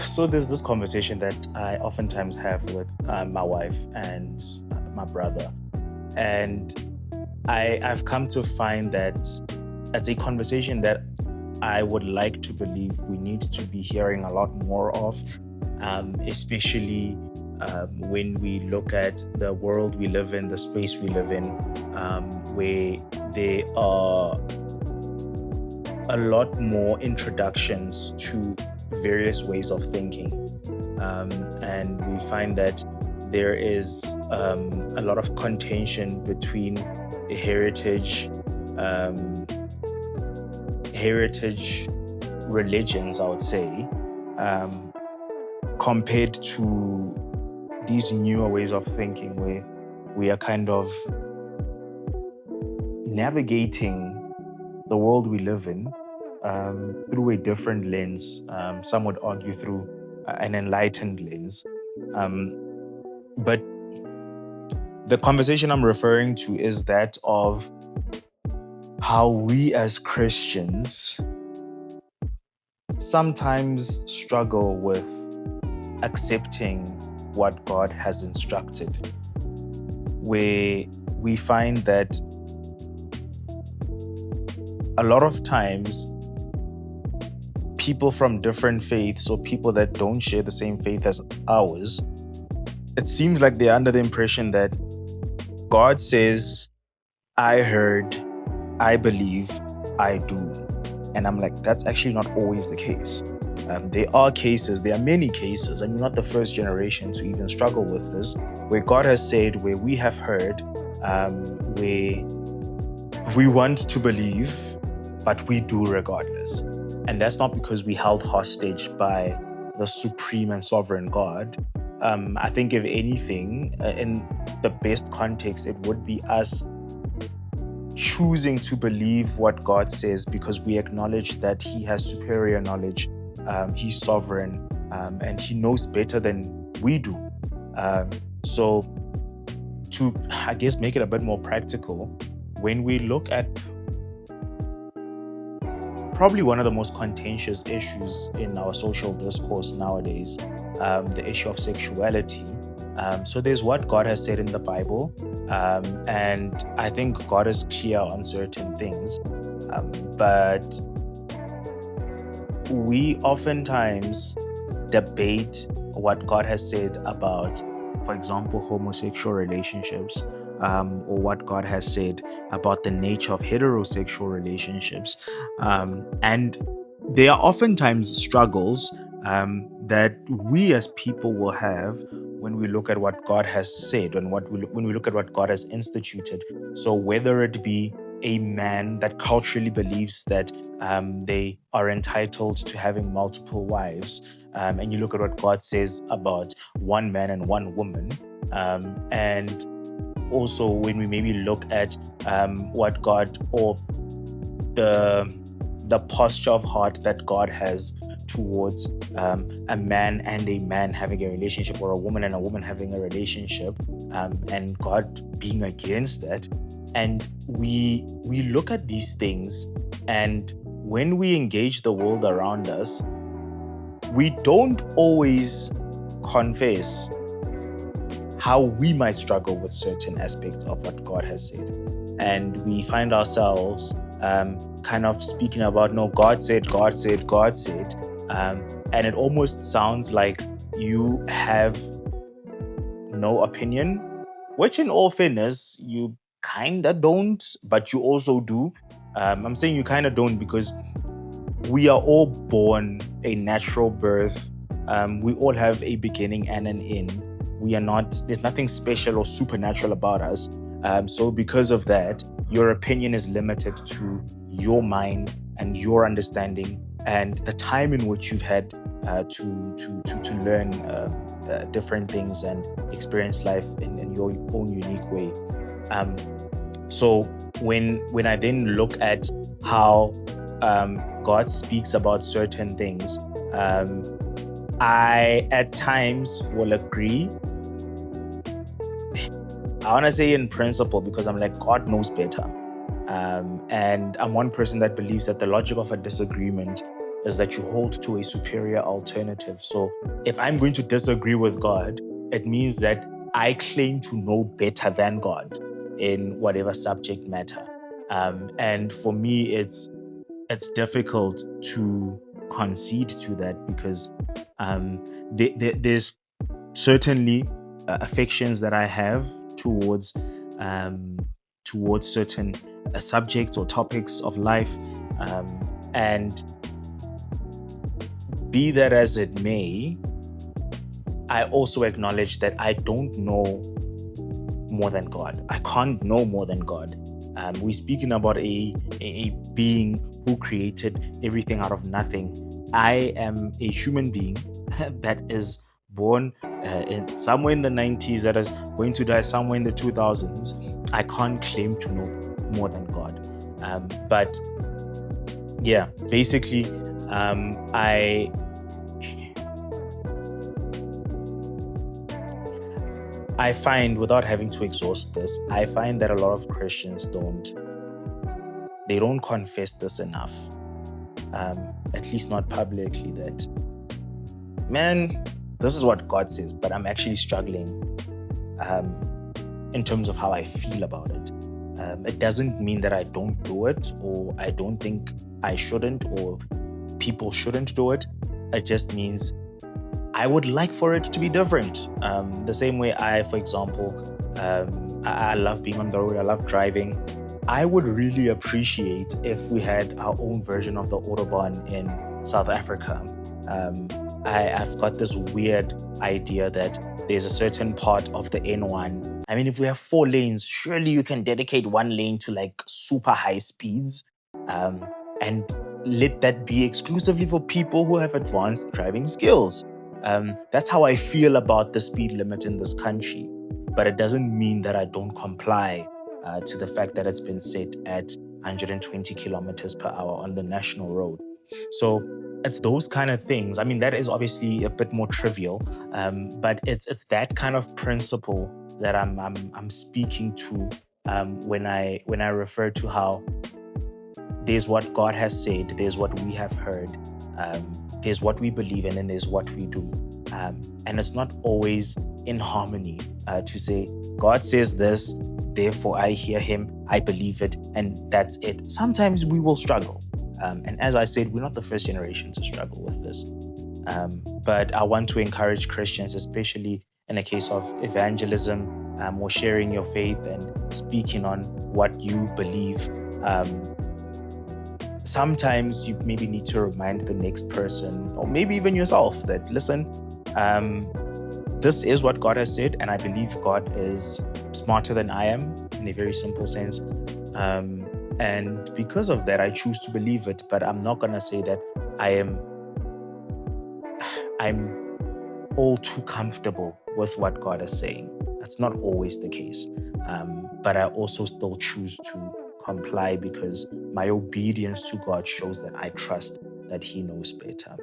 So there's this conversation that I oftentimes have with my wife and my brother, and I've come to find that it's a conversation that I would like to believe we need to be hearing a lot more of, especially when we look at the world we live in, the space we live in, where there are a lot more introductions to various ways of thinking. And we find that there is a lot of contention between heritage, um, heritage religions, I would say, um, compared to these newer ways of thinking, where we are kind of navigating the world we live in through a different lens. Some would argue through an enlightened lens. Um, but the conversation I'm referring to is that of how we as Christians sometimes struggle with accepting what God has instructed, where we find that a lot of times people from different faiths or people that don't share the same faith as ours, it seems like they're under the impression that God says, I heard, I believe, I do. And I'm like, that's actually not always the case. There are many cases, and you're not the first generation to even struggle with this, where God has said, where we have heard, where we want to believe, but we do regardless. And that's not because we held hostage by the supreme and sovereign God. I think, if anything, in the best context, it would be us choosing to believe what God says because we acknowledge that He has superior knowledge, He's sovereign, and He knows better than we do. So, to, I guess, make it a bit more practical, when we look at probably one of the most contentious issues in our social discourse nowadays, the issue of sexuality. So there's what God has said in the Bible, and I think God is clear on certain things, but we oftentimes debate what God has said about, for example, homosexual relationships, or what God has said about the nature of heterosexual relationships. And there are oftentimes struggles that we as people will have when we look at what God has said and when we look at what God has instituted. So whether it be a man that culturally believes that they are entitled to having multiple wives, and you look at what God says about one man and one woman, and also when we maybe look at what God, or the posture of heart that God has towards a man and a man having a relationship, or a woman and a woman having a relationship, and God being against that. And we look at these things, and when we engage the world around us, we don't always confess how we might struggle with certain aspects of what God has said. And we find ourselves kind of speaking about, no, God said, God said, God said. And it almost sounds like you have no opinion, which in all fairness, you kind of don't, but you also do. I'm saying you kind of don't because we are all born a natural birth. We all have a beginning and an end. There's nothing special or supernatural about us. So because of that, your opinion is limited to your mind and your understanding and the time in which you've had to learn different things and experience life in your own unique way. So when I then look at how God speaks about certain things, I at times will agree. I want to say in principle because I'm like, God knows better. And I'm one person that believes that the logic of a disagreement is that you hold to a superior alternative. So if I'm going to disagree with God, it means that I claim to know better than God in whatever subject matter. And for me, it's difficult to concede to that because there's certainly affections that I have towards um, towards certain subjects or topics of life, and be that as it may, I also acknowledge that I don't know more than God. I can't know more than God. We're speaking about a being who created everything out of nothing. I am a human being that is born somewhere in the 90s, that is going to die somewhere in the 2000s. I can't claim to know more than God. But yeah, basically, I find, without having to exhaust this, I find that a lot of Christians don't confess this enough, at least not publicly, that, man, this is what God says, but I'm actually struggling in terms of how I feel about it. It doesn't mean that I don't do it, or I don't think I shouldn't, or people shouldn't do it. It just means I would like for it to be different. The same way for example, I love being on the road, I love driving. I would really appreciate if we had our own version of the Autobahn in South Africa. I've got this weird idea that there's a certain part of the N1. I mean, if we have 4 lanes, surely you can dedicate 1 lane to like super high speeds, and let that be exclusively for people who have advanced driving skills. That's how I feel about the speed limit in this country. But it doesn't mean that I don't comply to the fact that it's been set at 120 kilometers per hour on the national road. So it's those kind of things. I mean, that is obviously a bit more trivial, but it's that kind of principle that I'm speaking to when I refer to how there's what God has said, there's what we have heard, there's what we believe in, and there's what we do. And it's not always in harmony to say, God says this, therefore I hear him, I believe it, and that's it. Sometimes we will struggle. And as I said, we're not the first generation to struggle with this. But I want to encourage Christians, especially in a case of evangelism, or sharing your faith and speaking on what you believe. Sometimes you maybe need to remind the next person, or maybe even yourself, that listen, this is what God has said, and I believe God is smarter than I am in a very simple sense. And because of that, I choose to believe it. But I'm not gonna say that I'm all too comfortable with what God is saying. That's not always the case. But I also still choose to comply because my obedience to God shows that I trust that He knows better.